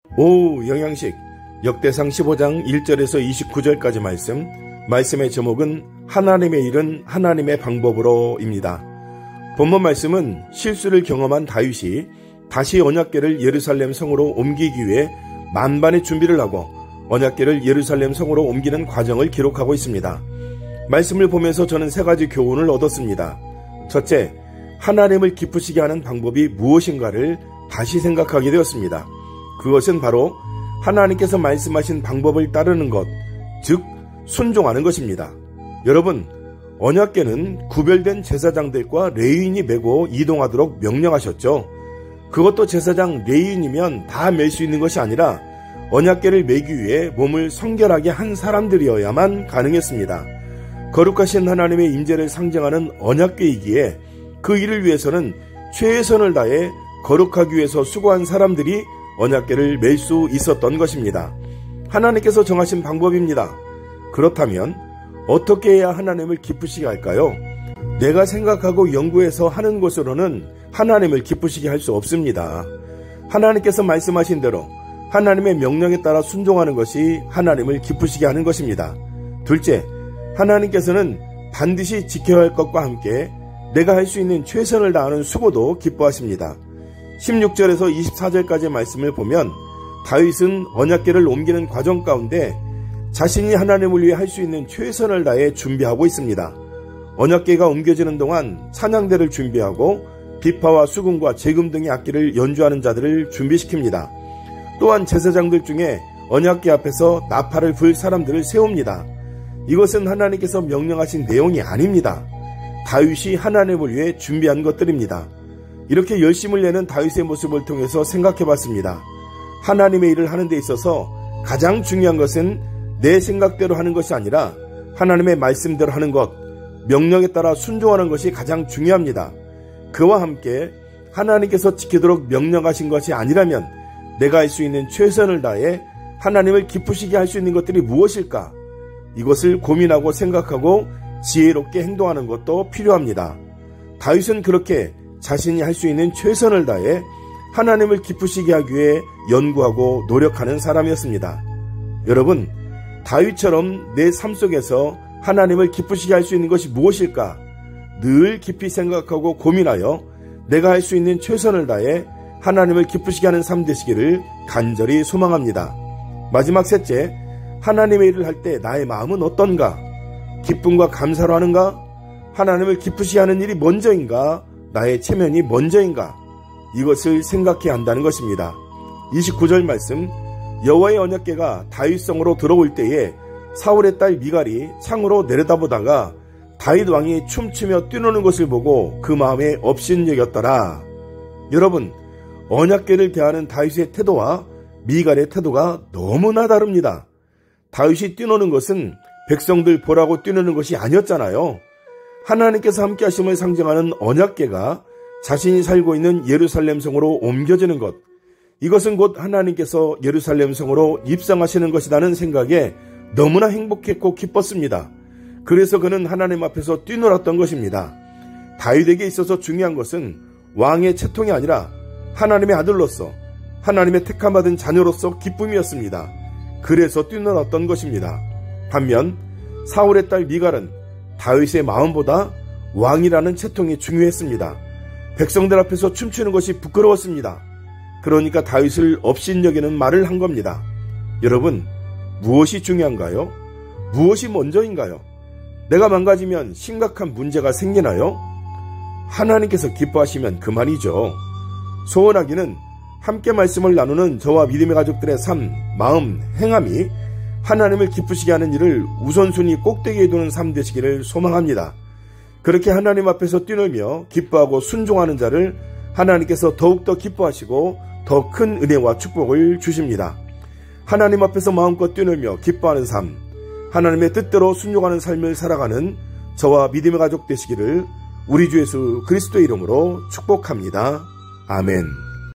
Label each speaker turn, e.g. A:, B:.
A: 오후 영양식 역대상 15장 1절에서 29절까지 말씀의 제목은 하나님의 일은 하나님의 방법으로입니다. 본문 말씀은 실수를 경험한 다윗이 다시 언약궤를 예루살렘 성으로 옮기기 위해 만반의 준비를 하고 언약궤를 예루살렘 성으로 옮기는 과정을 기록하고 있습니다. 말씀을 보면서 저는 세 가지 교훈을 얻었습니다. 첫째, 하나님을 기쁘시게 하는 방법이 무엇인가를 다시 생각하게 되었습니다. 그것은 바로 하나님께서 말씀하신 방법을 따르는 것, 즉 순종하는 것입니다. 여러분, 언약궤는 구별된 제사장들과 레위인이 메고 이동하도록 명령하셨죠. 그것도 제사장 레위인이면 다 멜 수 있는 것이 아니라 언약궤를 메기 위해 몸을 성결하게 한 사람들이어야만 가능했습니다. 거룩하신 하나님의 임재를 상징하는 언약궤이기에 그 일을 위해서는 최선을 다해 거룩하기 위해서 수고한 사람들이 언약궤를 멜 수 있었던 것입니다. 하나님께서 정하신 방법입니다. 그렇다면 어떻게 해야 하나님을 기쁘시게 할까요? 내가 생각하고 연구해서 하는 것으로는 하나님을 기쁘시게 할 수 없습니다. 하나님께서 말씀하신 대로 하나님의 명령에 따라 순종하는 것이 하나님을 기쁘시게 하는 것입니다. 둘째, 하나님께서는 반드시 지켜야 할 것과 함께 내가 할 수 있는 최선을 다하는 수고도 기뻐하십니다. 16절에서 24절까지의 말씀을 보면 다윗은 언약궤를 옮기는 과정 가운데 자신이 하나님을 위해 할 수 있는 최선을 다해 준비하고 있습니다. 언약궤가 옮겨지는 동안 찬양대를 준비하고 비파와 수금과 재금 등의 악기를 연주하는 자들을 준비시킵니다. 또한 제사장들 중에 언약궤 앞에서 나팔을 불 사람들을 세웁니다. 이것은 하나님께서 명령하신 내용이 아닙니다. 다윗이 하나님을 위해 준비한 것들입니다. 이렇게 열심을 내는 다윗의 모습을 통해서 생각해봤습니다. 하나님의 일을 하는 데 있어서 가장 중요한 것은 내 생각대로 하는 것이 아니라 하나님의 말씀대로 하는 것, 명령에 따라 순종하는 것이 가장 중요합니다. 그와 함께 하나님께서 지키도록 명령하신 것이 아니라면 내가 할 수 있는 최선을 다해 하나님을 기쁘시게 할 수 있는 것들이 무엇일까? 이것을 고민하고 생각하고 지혜롭게 행동하는 것도 필요합니다. 다윗은 그렇게 자신이 할 수 있는 최선을 다해 하나님을 기쁘시게 하기 위해 연구하고 노력하는 사람이었습니다. 여러분, 다윗처럼 내 삶 속에서 하나님을 기쁘시게 할 수 있는 것이 무엇일까? 늘 깊이 생각하고 고민하여 내가 할 수 있는 최선을 다해 하나님을 기쁘시게 하는 삶 되시기를 간절히 소망합니다. 마지막 셋째, 하나님의 일을 할 때 나의 마음은 어떤가? 기쁨과 감사로 하는가? 하나님을 기쁘시게 하는 일이 먼저인가? 나의 체면이 먼저인가? 이것을 생각해야 한다는 것입니다. 29절 말씀, 여호와의 언약궤가 다윗성으로 들어올 때에 사울의 딸 미갈이 창으로 내려다보다가 다윗 왕이 춤추며 뛰노는 것을 보고 그 마음에 업신여겼더라. 여러분, 언약궤를 대하는 다윗의 태도와 미갈의 태도가 너무나 다릅니다. 다윗이 뛰노는 것은 백성들 보라고 뛰노는 것이 아니었잖아요. 하나님께서 함께 하심을 상징하는 언약궤가 자신이 살고 있는 예루살렘 성으로 옮겨지는 것, 이것은 곧 하나님께서 예루살렘 성으로 입성하시는 것이라는 생각에 너무나 행복했고 기뻤습니다. 그래서 그는 하나님 앞에서 뛰놀았던 것입니다. 다윗에게 있어서 중요한 것은 왕의 채통이 아니라 하나님의 아들로서, 하나님의 택함받은 자녀로서 기쁨이었습니다. 그래서 뛰놀았던 것입니다. 반면 사울의 딸 미갈은 다윗의 마음보다 왕이라는 채통이 중요했습니다. 백성들 앞에서 춤추는 것이 부끄러웠습니다. 그러니까 다윗을 업신여기는 말을 한 겁니다. 여러분, 무엇이 중요한가요? 무엇이 먼저인가요? 내가 망가지면 심각한 문제가 생기나요? 하나님께서 기뻐하시면 그만이죠. 소원하기는 함께 말씀을 나누는 저와 믿음의 가족들의 삶, 마음, 행함이 하나님을 기쁘시게 하는 일을 우선순위 꼭대기에 두는 삶 되시기를 소망합니다. 그렇게 하나님 앞에서 뛰놀며 기뻐하고 순종하는 자를 하나님께서 더욱더 기뻐하시고 더 큰 은혜와 축복을 주십니다. 하나님 앞에서 마음껏 뛰놀며 기뻐하는 삶, 하나님의 뜻대로 순종하는 삶을 살아가는 저와 믿음의 가족 되시기를 우리 주 예수 그리스도의 이름으로 축복합니다. 아멘.